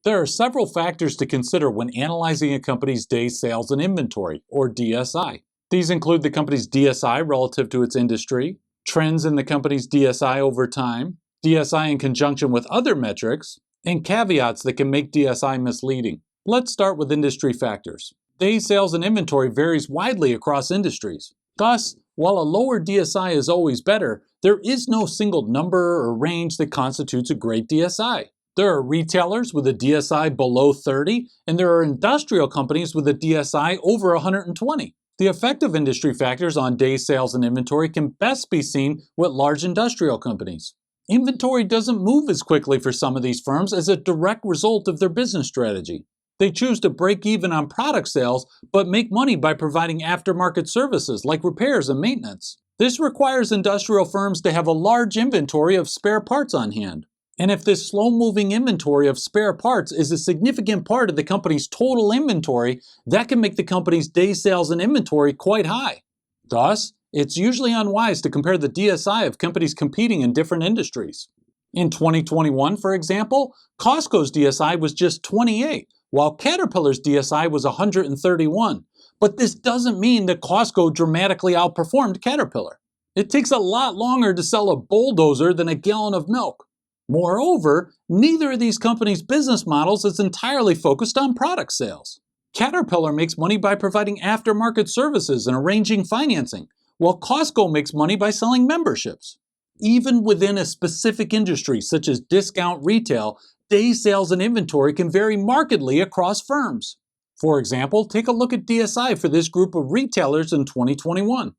There are several factors to consider when analyzing a company's days sales and inventory, or DSI. These include the company's DSI relative to its industry, trends in the company's DSI over time, DSI in conjunction with other metrics, and caveats that can make DSI misleading. Let's start with industry factors. Days sales and inventory varies widely across industries. Thus, while a lower DSI is always better, there is no single number or range that constitutes a great DSI. There are retailers with a DSI below 30, and there are industrial companies with a DSI over 120. The effect of industry factors on days sales and inventory can best be seen with large industrial companies. Inventory doesn't move as quickly for some of these firms as a direct result of their business strategy. They choose to break even on product sales, but make money by providing aftermarket services like repairs and maintenance. This requires industrial firms to have a large inventory of spare parts on hand. And if this slow-moving inventory of spare parts is a significant part of the company's total inventory, that can make the company's days sales and inventory quite high. Thus, it's usually unwise to compare the DSI of companies competing in different industries. In 2021, for example, Costco's DSI was just 28, while Caterpillar's DSI was 131. But this doesn't mean that Costco dramatically outperformed Caterpillar. It takes a lot longer to sell a bulldozer than a gallon of milk. Moreover, neither of these companies' business models is entirely focused on product sales. Caterpillar makes money by providing aftermarket services and arranging financing, while Costco makes money by selling memberships. Even within a specific industry, such as discount retail, days sales and inventory can vary markedly across firms. For example, take a look at DSI for this group of retailers in 2021.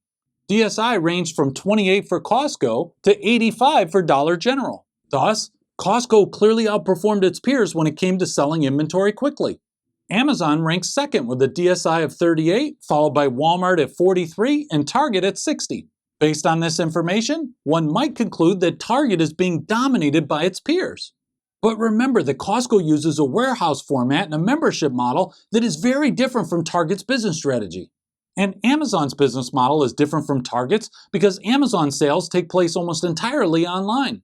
DSI ranged from 28 for Costco to 85 for Dollar General. Thus, Costco clearly outperformed its peers when it came to selling inventory quickly. Amazon ranks second with a DSI of 38, followed by Walmart at 43 and Target at 60. Based on this information, one might conclude that Target is being dominated by its peers. But remember that Costco uses a warehouse format and a membership model that is very different from Target's business strategy. And Amazon's business model is different from Target's because Amazon sales take place almost entirely online.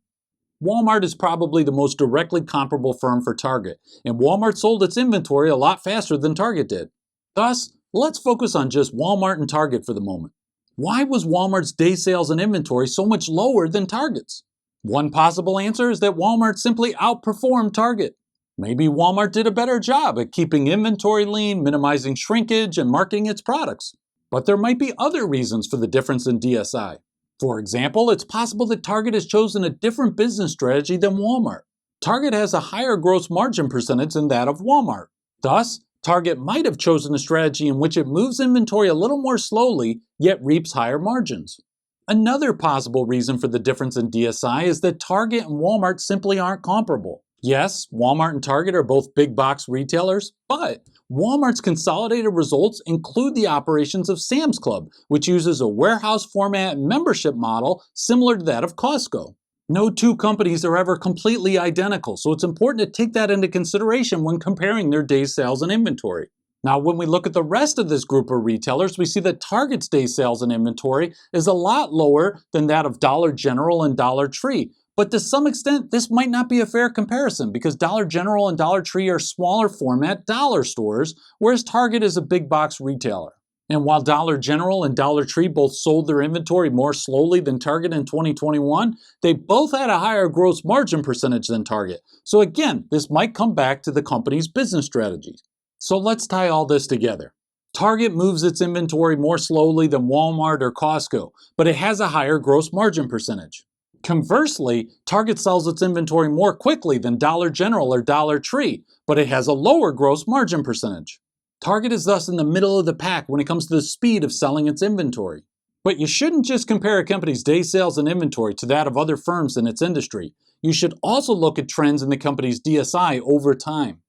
Walmart is probably the most directly comparable firm for Target, and Walmart sold its inventory a lot faster than Target did. Thus, let's focus on just Walmart and Target for the moment. Why was Walmart's day sales and inventory so much lower than Target's? One possible answer is that Walmart simply outperformed Target. Maybe Walmart did a better job at keeping inventory lean, minimizing shrinkage, and marketing its products. But there might be other reasons for the difference in DSI. For example, it's possible that Target has chosen a different business strategy than Walmart. Target has a higher gross margin percentage than that of Walmart. Thus, Target might have chosen a strategy in which it moves inventory a little more slowly, yet reaps higher margins. Another possible reason for the difference in DSI is that Target and Walmart simply aren't comparable. Yes, Walmart and Target are both big box retailers, but Walmart's consolidated results include the operations of Sam's Club, which uses a warehouse format and membership model similar to that of Costco. No two companies are ever completely identical, so it's important to take that into consideration when comparing their days sales and inventory. Now, when we look at the rest of this group of retailers, we see that Target's days sales and inventory is a lot lower than that of Dollar General and Dollar Tree. But to some extent, this might not be a fair comparison because Dollar General and Dollar Tree are smaller format dollar stores, whereas Target is a big box retailer. And while Dollar General and Dollar Tree both sold their inventory more slowly than Target in 2021, they both had a higher gross margin percentage than Target. So again, this might come back to the company's business strategies. So let's tie all this together. Target moves its inventory more slowly than Walmart or Costco, but it has a higher gross margin percentage. Conversely, Target sells its inventory more quickly than Dollar General or Dollar Tree, but it has a lower gross margin percentage. Target is thus in the middle of the pack when it comes to the speed of selling its inventory. But you shouldn't just compare a company's day sales and inventory to that of other firms in its industry. You should also look at trends in the company's DSI over time.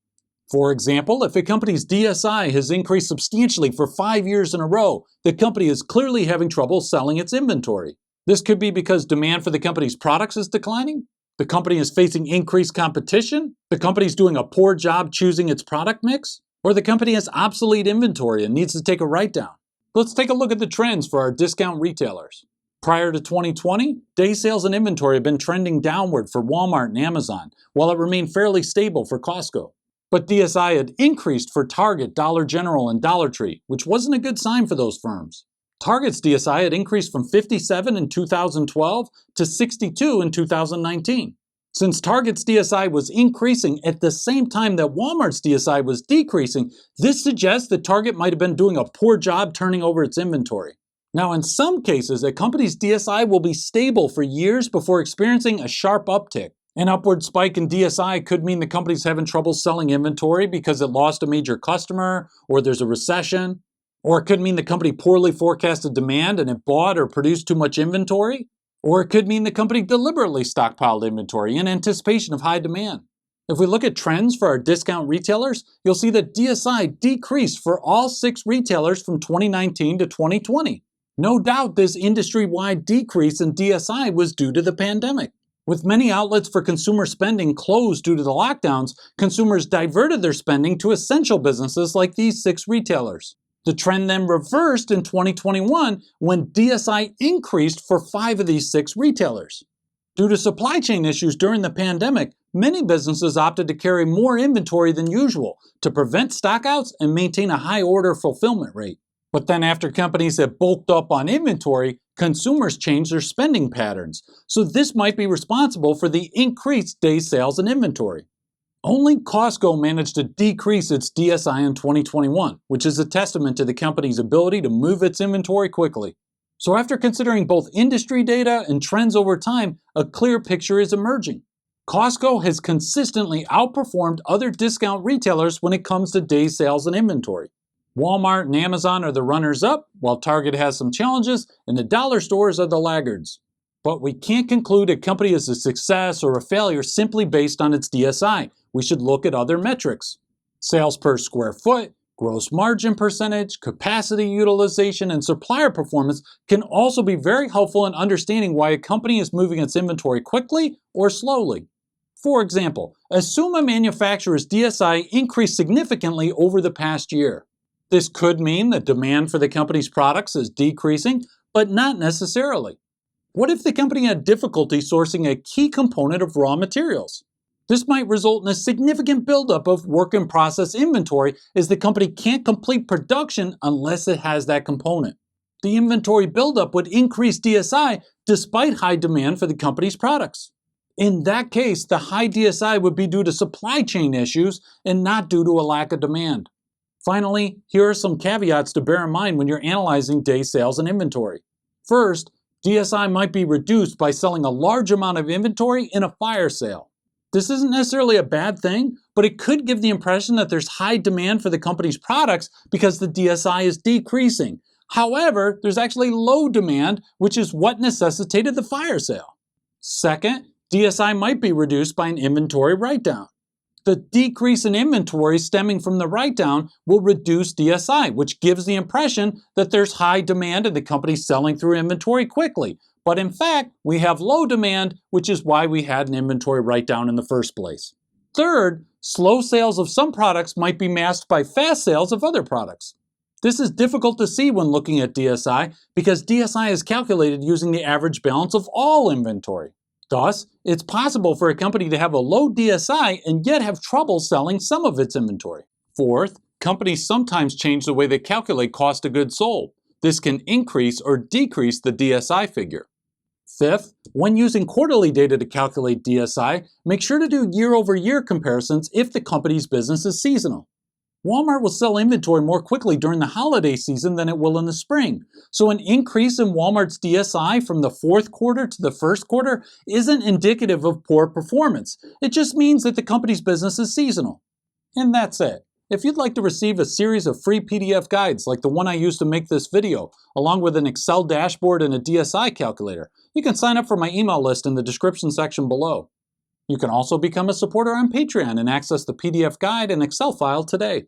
For example, if a company's DSI has increased substantially for 5 years in a row, the company is clearly having trouble selling its inventory. This could be because demand for the company's products is declining, the company is facing increased competition, the company is doing a poor job choosing its product mix, or the company has obsolete inventory and needs to take a write-down. Let's take a look at the trends for our discount retailers. Prior to 2020, day sales and inventory have been trending downward for Walmart and Amazon, while it remained fairly stable for Costco. But DSI had increased for Target, Dollar General, and Dollar Tree, which wasn't a good sign for those firms. Target's DSI had increased from 57 in 2012 to 62 in 2019. Since Target's DSI was increasing at the same time that Walmart's DSI was decreasing, this suggests that Target might have been doing a poor job turning over its inventory. Now, in some cases, a company's DSI will be stable for years before experiencing a sharp uptick. An upward spike in DSI could mean the company's having trouble selling inventory because it lost a major customer, or there's a recession. Or it could mean the company poorly forecasted demand and it bought or produced too much inventory. Or it could mean the company deliberately stockpiled inventory in anticipation of high demand. If we look at trends for our discount retailers, you'll see that DSI decreased for all 6 retailers from 2019 to 2020. No doubt this industry-wide decrease in DSI was due to the pandemic. With many outlets for consumer spending closed due to the lockdowns, consumers diverted their spending to essential businesses like these 6 retailers. The trend then reversed in 2021 when DSI increased for 5 of these 6 retailers. Due to supply chain issues during the pandemic, many businesses opted to carry more inventory than usual to prevent stockouts and maintain a high order fulfillment rate. But then after companies have bulked up on inventory, consumers changed their spending patterns. So this might be responsible for the increased day sales and inventory. Only Costco managed to decrease its DSI in 2021, which is a testament to the company's ability to move its inventory quickly. So after considering both industry data and trends over time, a clear picture is emerging. Costco has consistently outperformed other discount retailers when it comes to day sales and inventory. Walmart and Amazon are the runners-up, while Target has some challenges, and the dollar stores are the laggards. But we can't conclude a company is a success or a failure simply based on its DSI. We should look at other metrics. Sales per square foot, gross margin percentage, capacity utilization, and supplier performance can also be very helpful in understanding why a company is moving its inventory quickly or slowly. For example, assume a manufacturer's DSI increased significantly over the past year. This could mean that demand for the company's products is decreasing, but not necessarily. What if the company had difficulty sourcing a key component of raw materials? This might result in a significant buildup of work-in-process inventory as the company can't complete production unless it has that component. The inventory buildup would increase DSI despite high demand for the company's products. In that case, the high DSI would be due to supply chain issues and not due to a lack of demand. Finally, here are some caveats to bear in mind when you're analyzing day sales and inventory. First, DSI might be reduced by selling a large amount of inventory in a fire sale. This isn't necessarily a bad thing, but it could give the impression that there's high demand for the company's products because the DSI is decreasing. However, there's actually low demand, which is what necessitated the fire sale. Second, DSI might be reduced by an inventory write-down. The decrease in inventory stemming from the write-down will reduce DSI, which gives the impression that there's high demand and the company's selling through inventory quickly. But in fact, we have low demand, which is why we had an inventory write-down in the first place. Third, slow sales of some products might be masked by fast sales of other products. This is difficult to see when looking at DSI because DSI is calculated using the average balance of all inventory. Thus, it's possible for a company to have a low DSI and yet have trouble selling some of its inventory. Fourth, companies sometimes change the way they calculate cost of goods sold. This can increase or decrease the DSI figure. Fifth, when using quarterly data to calculate DSI, make sure to do year-over-year comparisons if the company's business is seasonal. Walmart will sell inventory more quickly during the holiday season than it will in the spring. So an increase in Walmart's DSI from the fourth quarter to the first quarter isn't indicative of poor performance. It just means that the company's business is seasonal. And that's it. If you'd like to receive a series of free PDF guides like the one I used to make this video, along with an Excel dashboard and a DSI calculator, you can sign up for my email list in the description section below. You can also become a supporter on Patreon and access the PDF guide and Excel file today.